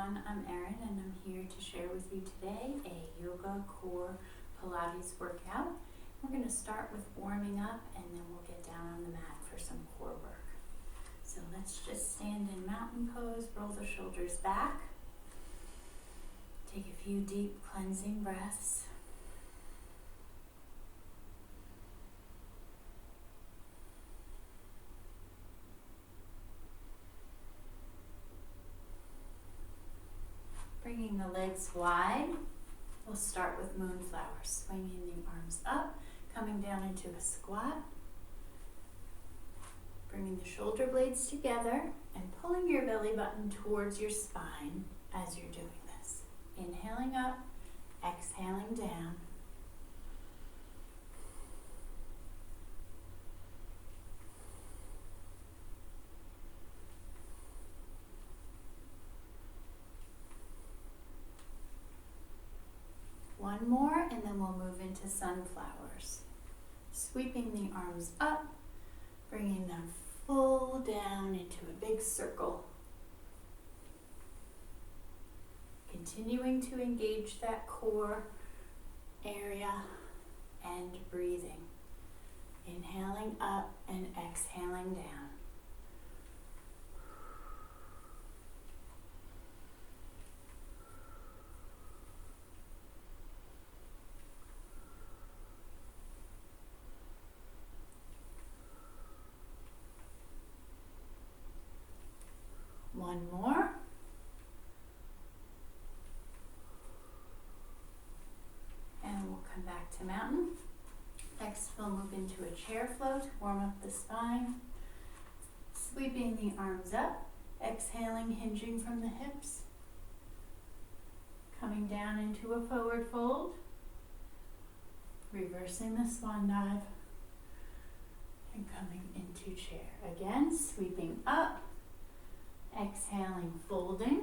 everyone, I'm Erin and I'm here to share with you today a yoga core Pilates workout. We're going to start with warming up and then we'll get down on the mat for some core work. So let's just stand in mountain pose, roll the shoulders back, take a few deep cleansing breaths. Bringing the legs wide, we'll start with moonflower, swinging the arms up, coming down into a squat, bringing the shoulder blades together and pulling your belly button towards your spine as you're doing this. Inhaling up, exhaling down. One more and then we'll move into sunflowers. Sweeping the arms up, bringing them full down into a big circle. Continuing to engage that core area and breathing. Inhaling up and exhaling down. One more. And we'll come back to mountain. Next, we'll move into a chair flow to warm up the spine. Sweeping the arms up, exhaling, hinging from the hips. Coming down into a forward fold. Reversing the swan dive. And coming into chair. Again, sweeping up. Exhaling, folding,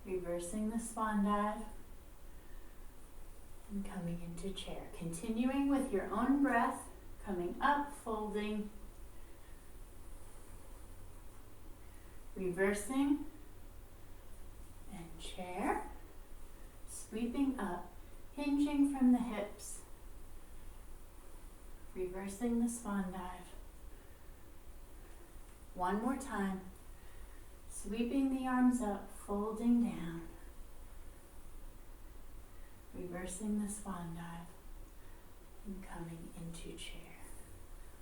reversing the swan dive, and coming into chair. Continuing with your own breath, coming up, folding, reversing, and chair, sweeping up, hinging from the hips, reversing the swan dive. One more time, sweeping the arms up, folding down, reversing the swan dive, and coming into chair.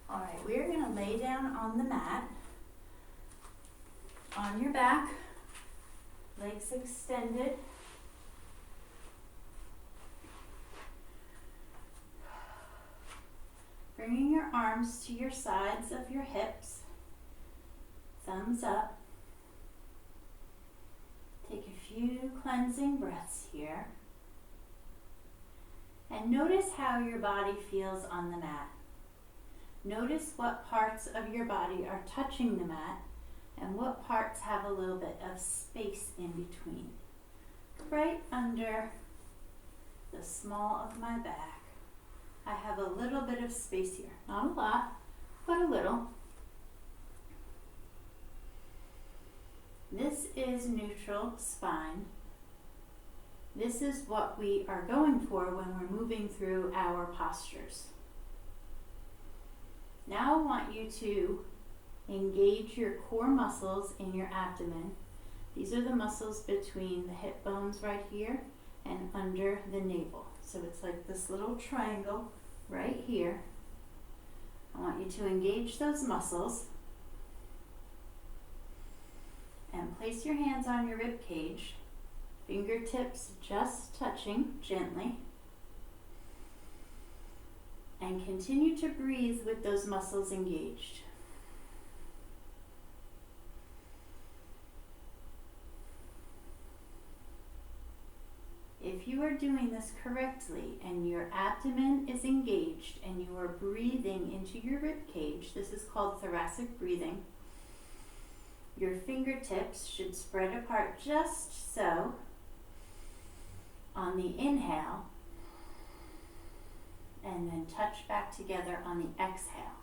All right, we're going to lay down on the mat, on your back, legs extended. Bringing your arms to your sides of your hips. Thumbs up. Take a few cleansing breaths here. And notice how your body feels on the mat. Notice what parts of your body are touching the mat and what parts have a little bit of space in between. Right under the small of my back, I have a little bit of space here. Not a lot, but a little. This is neutral spine. This is what we are going for when we're moving through our postures. Now I want you to engage your core muscles in your abdomen. These are the muscles between the hip bones right here and under the navel. So it's like this little triangle right here. I want you to engage those muscles. And place your hands on your rib cage, fingertips just touching gently. And continue to breathe with those muscles engaged. If you are doing this correctly and your abdomen is engaged and you are breathing into your rib cage, this is called thoracic breathing. Your fingertips should spread apart just so on the inhale and then touch back together on the exhale.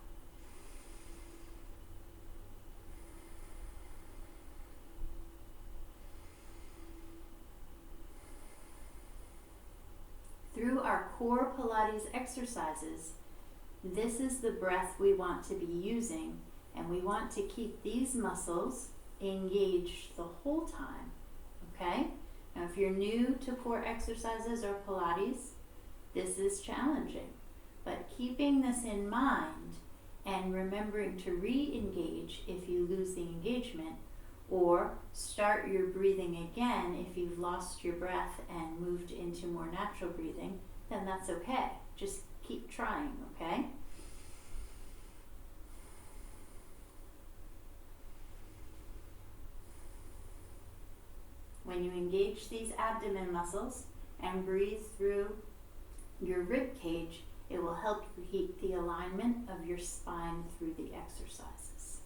core Pilates exercises, this is the breath we want to be using, and we want to keep these muscles engaged the whole time, okay? Now, if you're new to core exercises or Pilates, this is challenging, but keeping this in mind and remembering to re-engage if you lose the engagement, or start your breathing again if you've lost your breath and moved into more natural breathing, then that's okay. Just keep trying, okay? When you engage these abdomen muscles and breathe through your rib cage, it will help you keep the alignment of your spine through the exercises.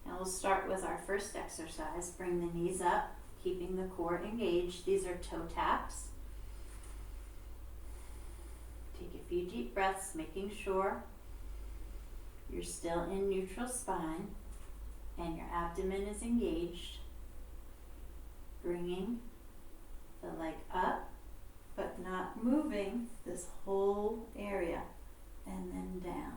Now we'll start with our first exercise. Bring the knees up, keeping the core engaged. These are toe taps. Take a few deep breaths, making sure you're still in neutral spine and your abdomen is engaged. Bringing the leg up, but not moving this whole area, and then down.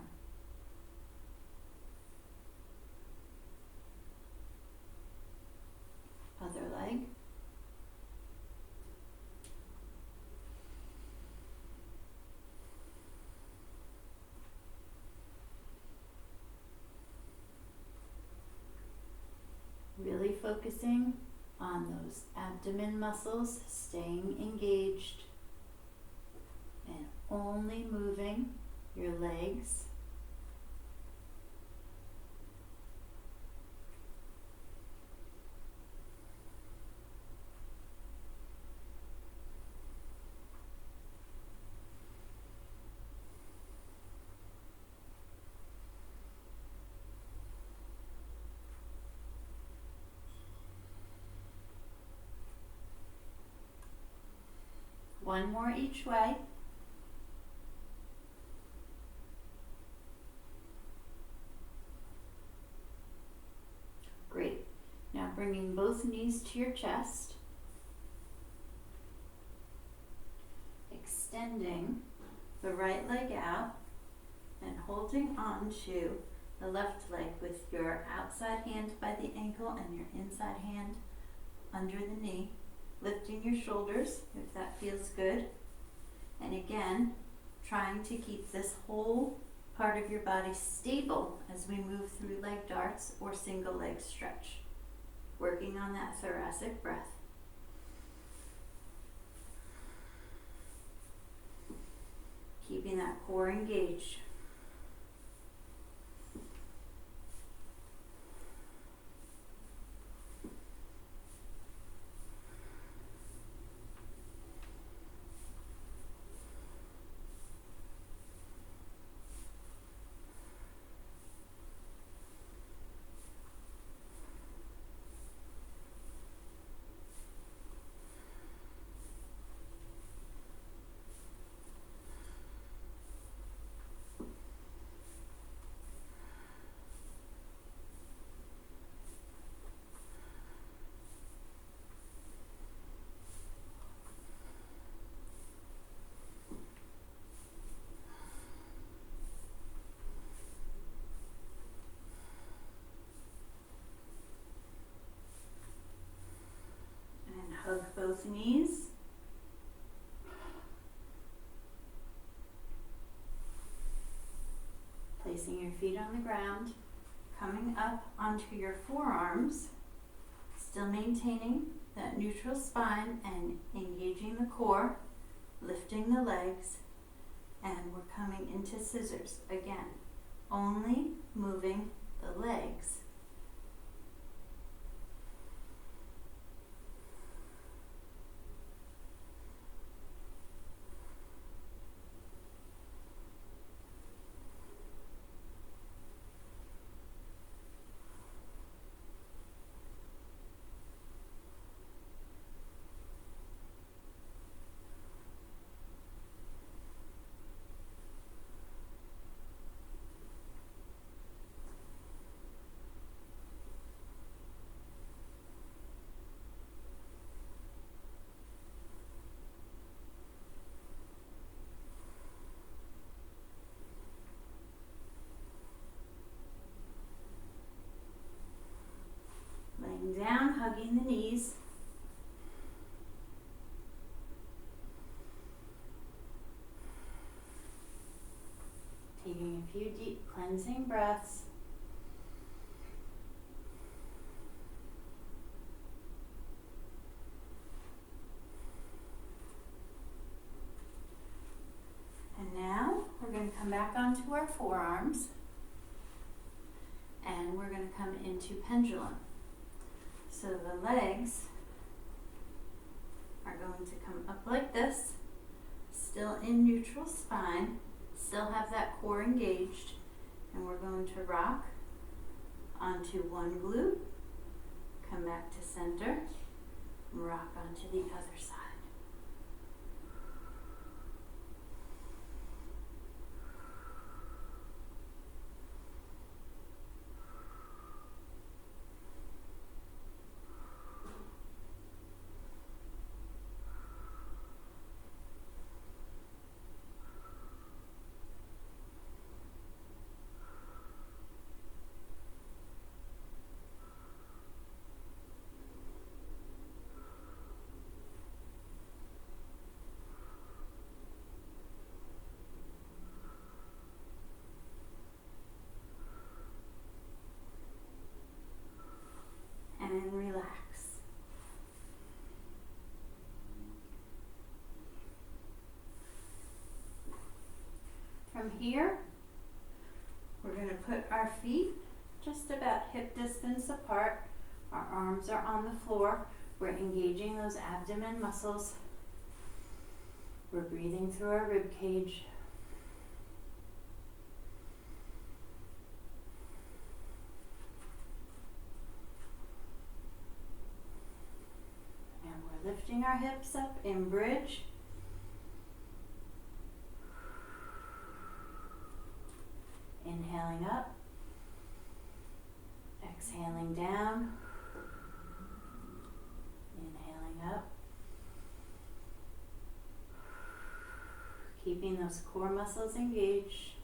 Other leg. Really focusing on those abdomen muscles, staying engaged, and only moving your legs. One more each way. Great. Now bringing both knees to your chest. Extending the right leg out and holding on to the left leg with your outside hand by the ankle and your inside hand under the knee. Lifting your shoulders if that feels good. And again, trying to keep this whole part of your body stable as we move through leg darts or single leg stretch. Working on that thoracic breath. Keeping that core engaged. Hug both knees. Placing your feet on the ground, coming up onto your forearms, still maintaining that neutral spine and engaging the core, lifting the legs, and we're coming into scissors. Again, only moving the legs. hugging the knees. Taking a few deep cleansing breaths. And now we're going to come back onto our forearms and we're going to come into pendulum. So the legs are going to come up like this, still in neutral spine, still have that core engaged, and we're going to rock onto one glute, come back to center, rock onto the other side. And relax. From here, we're going to put our feet just about hip distance apart. Our arms are on the floor. We're engaging those abdomen muscles. We're breathing through our rib cage. Lifting our hips up in bridge. Inhaling up. Exhaling down. Inhaling up. Keeping those core muscles engaged.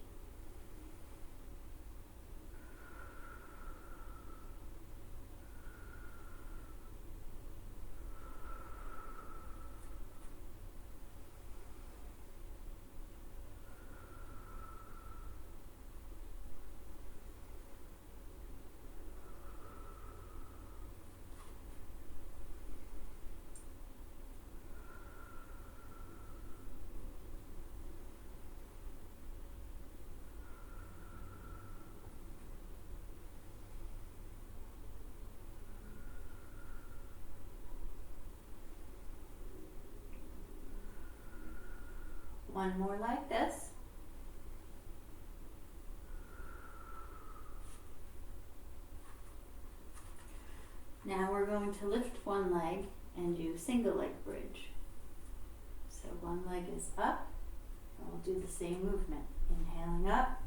One more like this. Now we're going to lift one leg and do single leg bridge. So one leg is up, and we'll do the same movement. Inhaling up,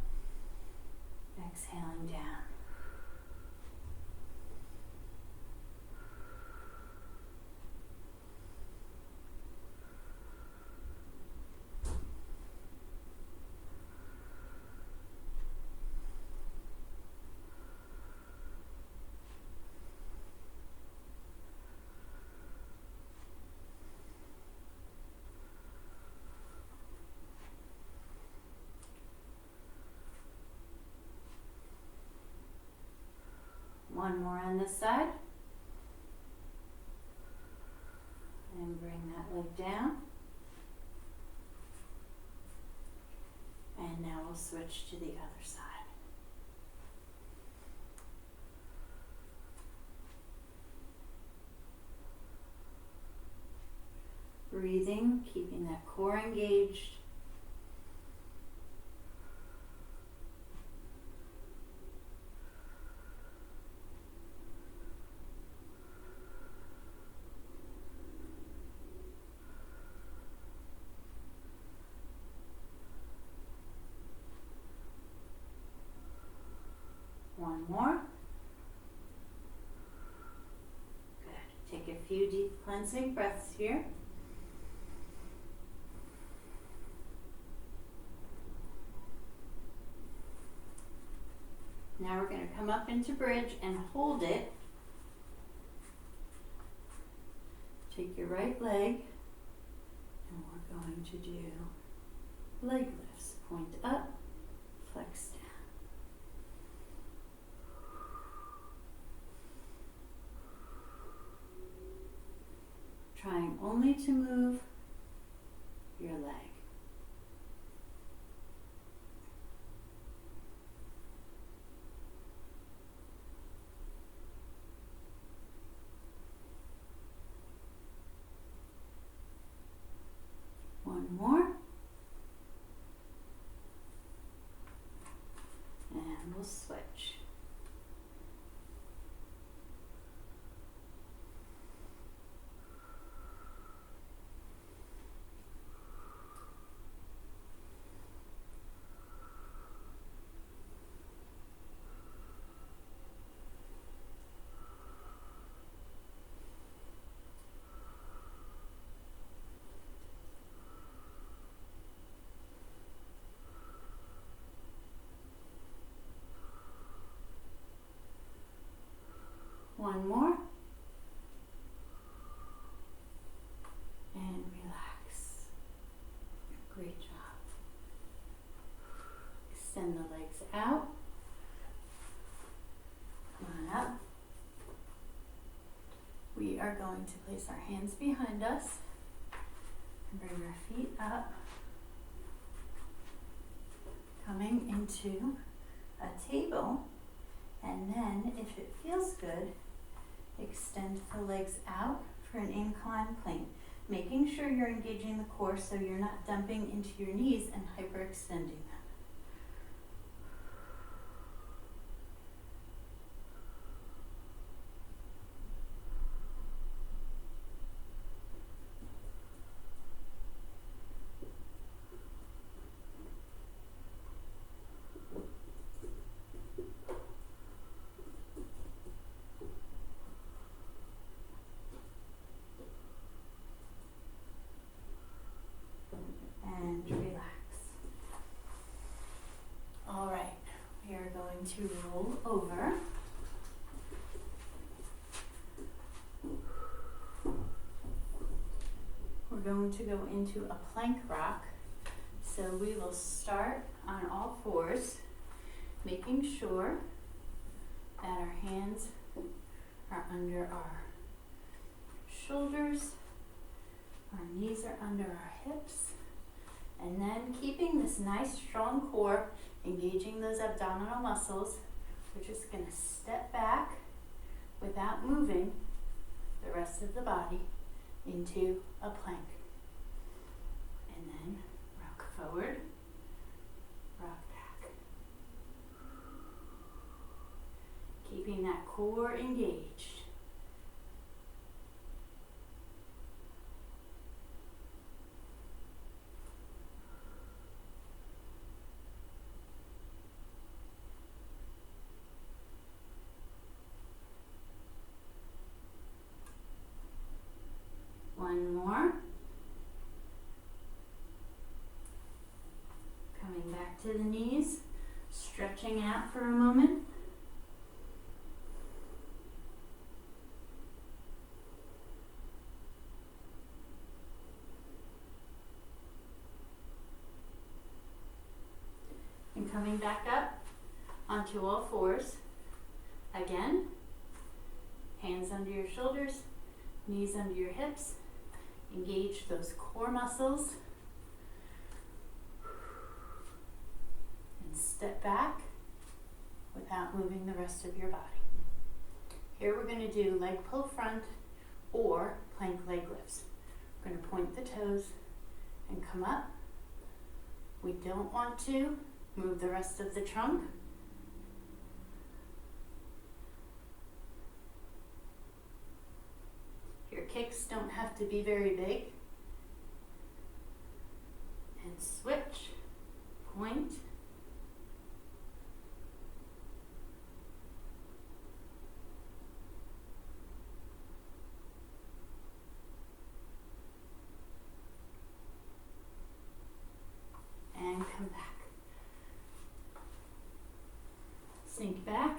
exhaling down. One more on this side. And bring that leg down. And now we'll switch to the other side. Breathing, keeping that core engaged. One more. Good. Take a few deep cleansing breaths here. Now we're going to come up into bridge and hold it Take your right leg and we're going to do leg lifts. Point up, flex down. Trying only to move your leg. One more. And we'll switch. One more. And relax. Great job. Extend the legs out. Come on up. We are going to place our hands behind us and bring our feet up, coming into a table, and then if it feels good, extend the legs out for an incline plane, making sure you're engaging the core so you're not dumping into your knees and hyperextending them. And relax. All right, we are going to roll over. We're going to go into a plank rock. So we will start on all fours, making sure that our hands are under our shoulders, our knees are under our hips, and then keeping this nice strong core, engaging those abdominal muscles, we're just going to step back without moving the rest of the body into a plank. And then rock forward, rock back. Keeping that core engaged. One more. Coming back to the knees, stretching out for a moment. And coming back up onto all fours. Again, hands under your shoulders, knees under your hips. Engage those core muscles. And step back without moving the rest of your body. Here we're going to do leg pull front or plank leg lifts. We're going to point the toes and come up. We don't want to move the rest of the trunk. Your kicks don't have to be very big. And switch, point. And come back. Sink back.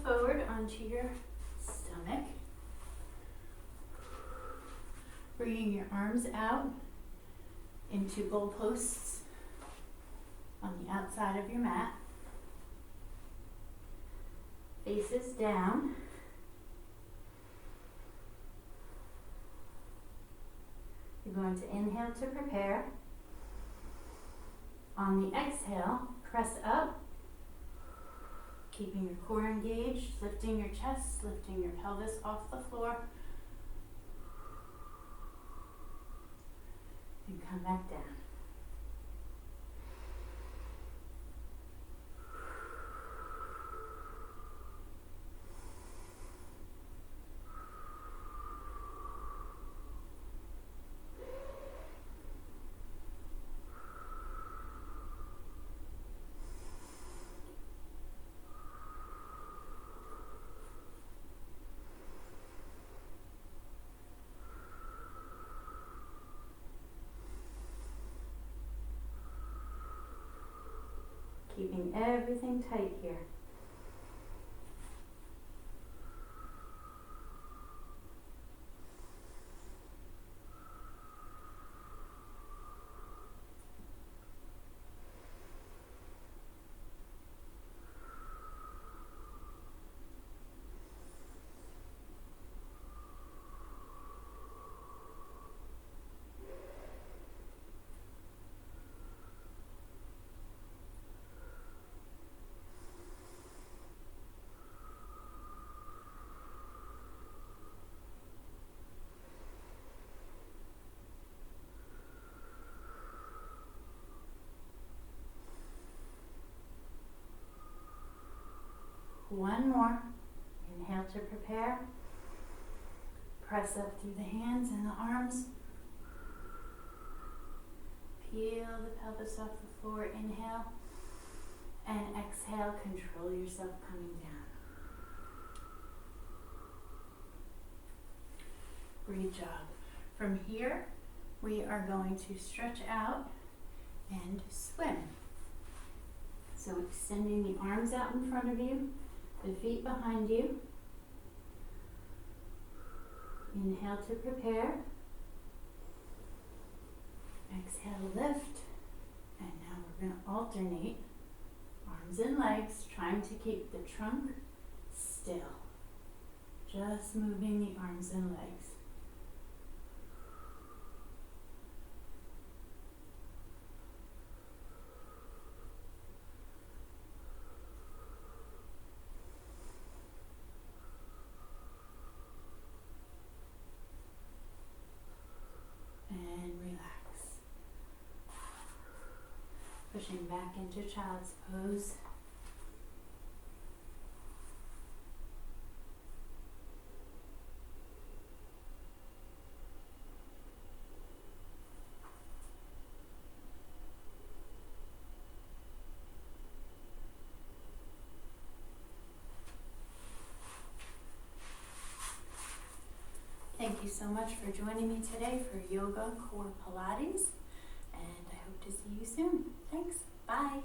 forward onto your stomach. Bringing your arms out into goalposts on the outside of your mat. Faces down. You're going to inhale to prepare. On the exhale, press up, keeping your core engaged, lifting your chest, lifting your pelvis off the floor. And come back down. Keeping everything tight here. One more. Inhale to prepare. Press up through the hands and the arms. Peel the pelvis off the floor. Inhale. And exhale. Control yourself coming down. Great job. From here, we are going to stretch out and swim. So extending the arms out in front of you, the feet behind you. Inhale to prepare. Exhale, lift. And now we're going to alternate arms and legs, trying to keep the trunk still. Just moving the arms and legs. Pushing back into child's pose. Thank you so much for joining me today for Yoga Core Pilates, and I hope to see you soon. Thanks. Bye.